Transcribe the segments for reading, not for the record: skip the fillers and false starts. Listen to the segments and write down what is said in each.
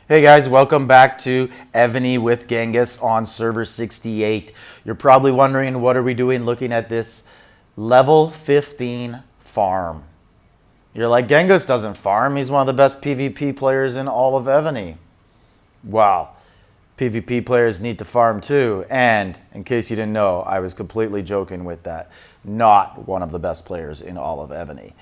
Hey guys, welcome back to Evony with Genghis on server 68. You're probably wondering what are we doing looking at this level 15 farm. You're like, Genghis doesn't farm, he's one of the best PvP players in all of Evony. Wow, PvP players need to farm too, and in case you didn't know, I was completely joking with that. Not one of the best players in all of Evony.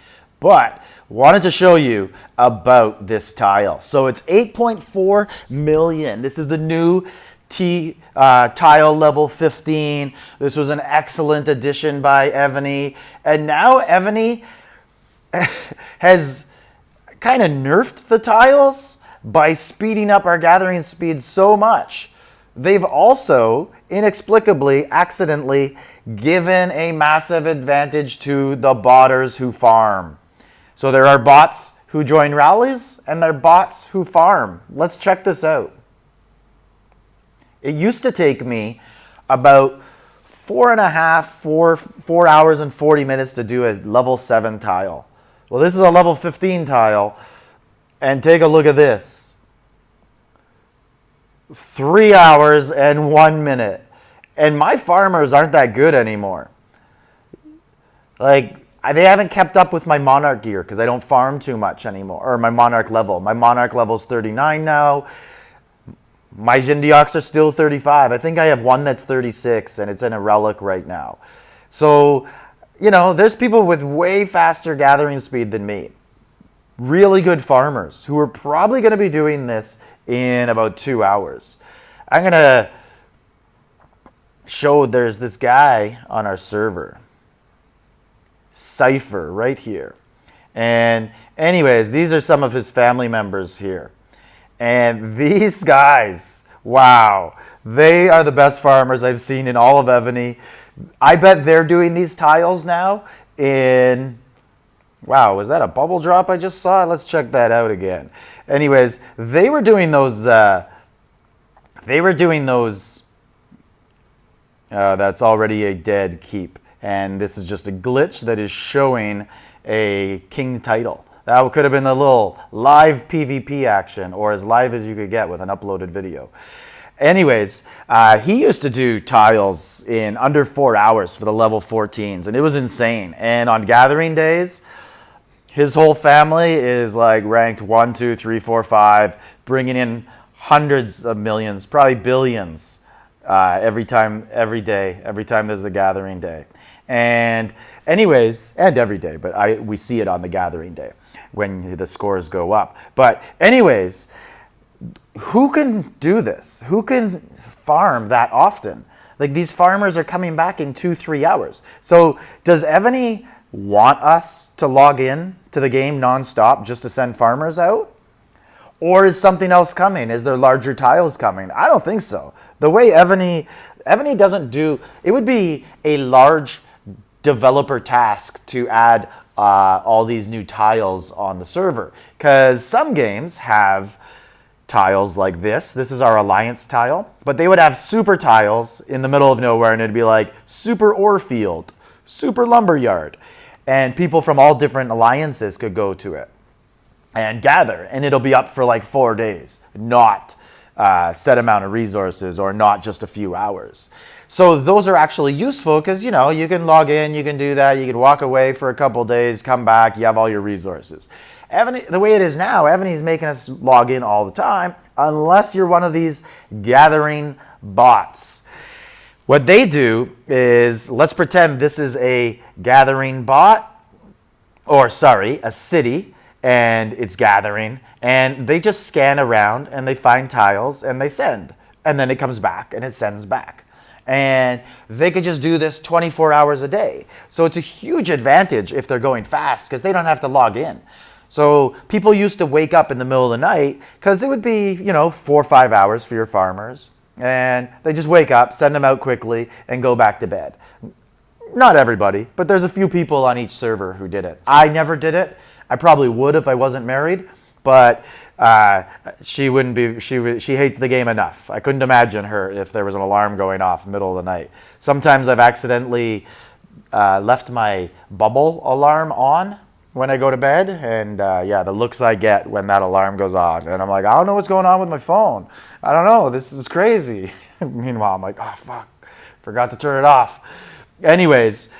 But wanted to show you about this tile. So it's 8.4 million. This is the new tile level 15. This was an excellent addition by Evony. And now Evony has kind of nerfed the tiles by speeding up our gathering speed so much. They've also inexplicably, accidentally given a massive advantage to the botters who farm. So there are bots who join rallies, and there are bots who farm. Let's check this out. It used to take me about 4 hours and 40 minutes to do a level 7 tile. Well, this is a level 15 tile, and take a look at this. 3 hours and 1 minute. And my farmers aren't that good anymore. Like, they haven't kept up with my Monarch gear because I don't farm too much anymore, or my Monarch level. My Monarch level is 39 now. My Jindeoks are still 35. I think I have one that's 36, and it's in a relic right now. So, you know, there's people with way faster gathering speed than me. Really good farmers who are probably going to be doing this in about 2 hours. I'm going to show there's this guy on our server. Cypher right here. And anyways, these are some of his family members here. And these guys, wow, they are the best farmers I've seen in all of Evony. I bet they're doing these tiles now in, wow, was that a bubble drop I just saw? Let's check that out again. Anyways, they were doing those, that's already a dead keep. And this is just a glitch that is showing a king title. That could have been a little live PvP action, or as live as you could get with an uploaded video. Anyways, he used to do tiles in under 4 hours for the level 14s, and it was insane. And on gathering days, his whole family is like ranked 1, 2, 3, 4, 5, bringing in hundreds of millions, probably billions every day, every time there's the gathering day. And anyways, and every day, but we see it on the gathering day when the scores go up. But anyways, who can do this? Who can farm that often? Like, these farmers are coming back in 2-3 hours. So does Evony want us to log in to the game nonstop just to send farmers out? Or is something else coming? Is there larger tiles coming? I don't think so. The way Evony doesn't do, it would be a large developer task to add all these new tiles on the server, because some games have tiles like this. This is our alliance tile, but they would have super tiles in the middle of nowhere, and it'd be like super ore field, super lumberyard, and people from all different alliances could go to it and gather, and it'll be up for like 4 days, not set amount of resources, or not just a few hours. So those are actually useful because, you know, you can log in, you can do that, you can walk away for a couple days, come back, you have all your resources. Evony, the way it is now, Evony's making us log in all the time, unless you're one of these gathering bots. What they do is, let's pretend this is a gathering bot, or sorry, a city, and it's gathering, and they just scan around and they find tiles and they send, and then it comes back and it sends back. And they could just do this 24 hours a day. So it's a huge advantage if they're going fast because they don't have to log in. So people used to wake up in the middle of the night because it would be, you know, 4 or 5 hours for your farmers. And they just wake up, send them out quickly, and go back to bed. Not everybody, but there's a few people on each server who did it. I never did it. I probably would if I wasn't married, but she wouldn't be. She hates the game enough. I couldn't imagine her if there was an alarm going off in the middle of the night. Sometimes I've accidentally left my bubble alarm on, when I go to bed, and yeah, the looks I get when that alarm goes on, and I'm like, I don't know what's going on with my phone. I don't know. This is crazy. Meanwhile, I'm like, oh fuck, forgot to turn it off. Anyways,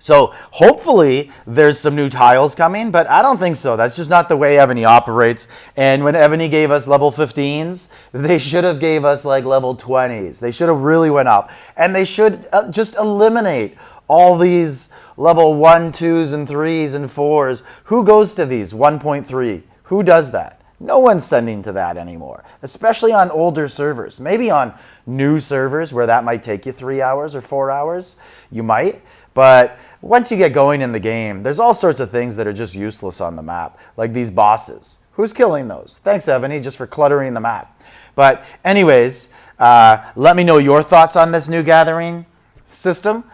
so hopefully there's some new tiles coming, but I don't think so. That's just not the way Evony operates. And when Evony gave us level 15s, they should have gave us like level 20s. They should have really went up, and they should just eliminate all these level 1, 2s, and 3s and 4s. Who goes to these 1.3? Who does that? No one's sending to that anymore, especially on older servers. Maybe on new servers where that might take you 3 hours or 4 hours, you might. But once you get going in the game, there's all sorts of things that are just useless on the map, like these bosses. Who's killing those? Thanks, Evony, just for cluttering the map. But anyways, let me know your thoughts on this new gathering system.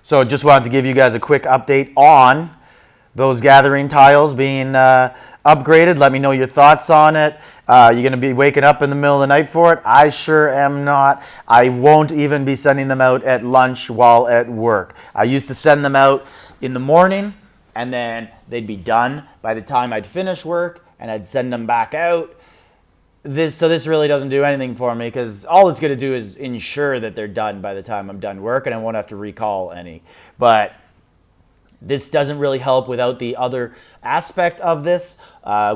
So just wanted to give you guys a quick update on those gathering tiles being upgraded. Let me know your thoughts on it. You're going to be waking up in the middle of the night for it? I sure am not. I won't even be sending them out at lunch while at work. I used to send them out in the morning, and then they'd be done by the time I'd finish work, and I'd send them back out. So this really doesn't do anything for me, because all it's going to do is ensure that they're done by the time I'm done work, and I won't have to recall any. But this doesn't really help without the other aspect of this,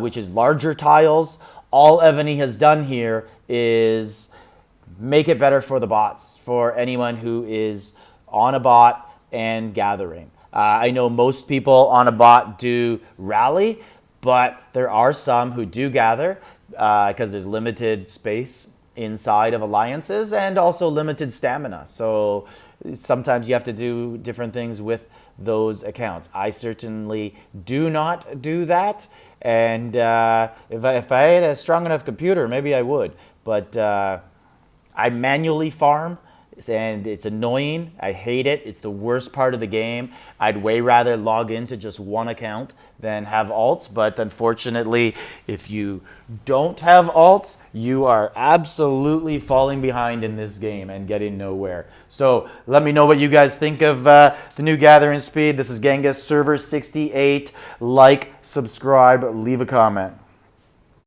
which is larger tiles. All Evony has done here is make it better for the bots, for anyone who is on a bot and gathering. I know most people on a bot do rally, but there are some who do gather because there's limited space inside of alliances and also limited stamina. So sometimes you have to do different things with those accounts. I certainly do not do that. And if I had a strong enough computer, maybe I would. But I manually farm, and it's annoying. I hate it. It's the worst part of the game. I'd way rather log into just one account than have alts. But unfortunately, if you don't have alts, you are absolutely falling behind in this game and getting nowhere. So let me know what you guys think of the new gathering speed. This is Genghis Server 68. Like, subscribe, leave a comment.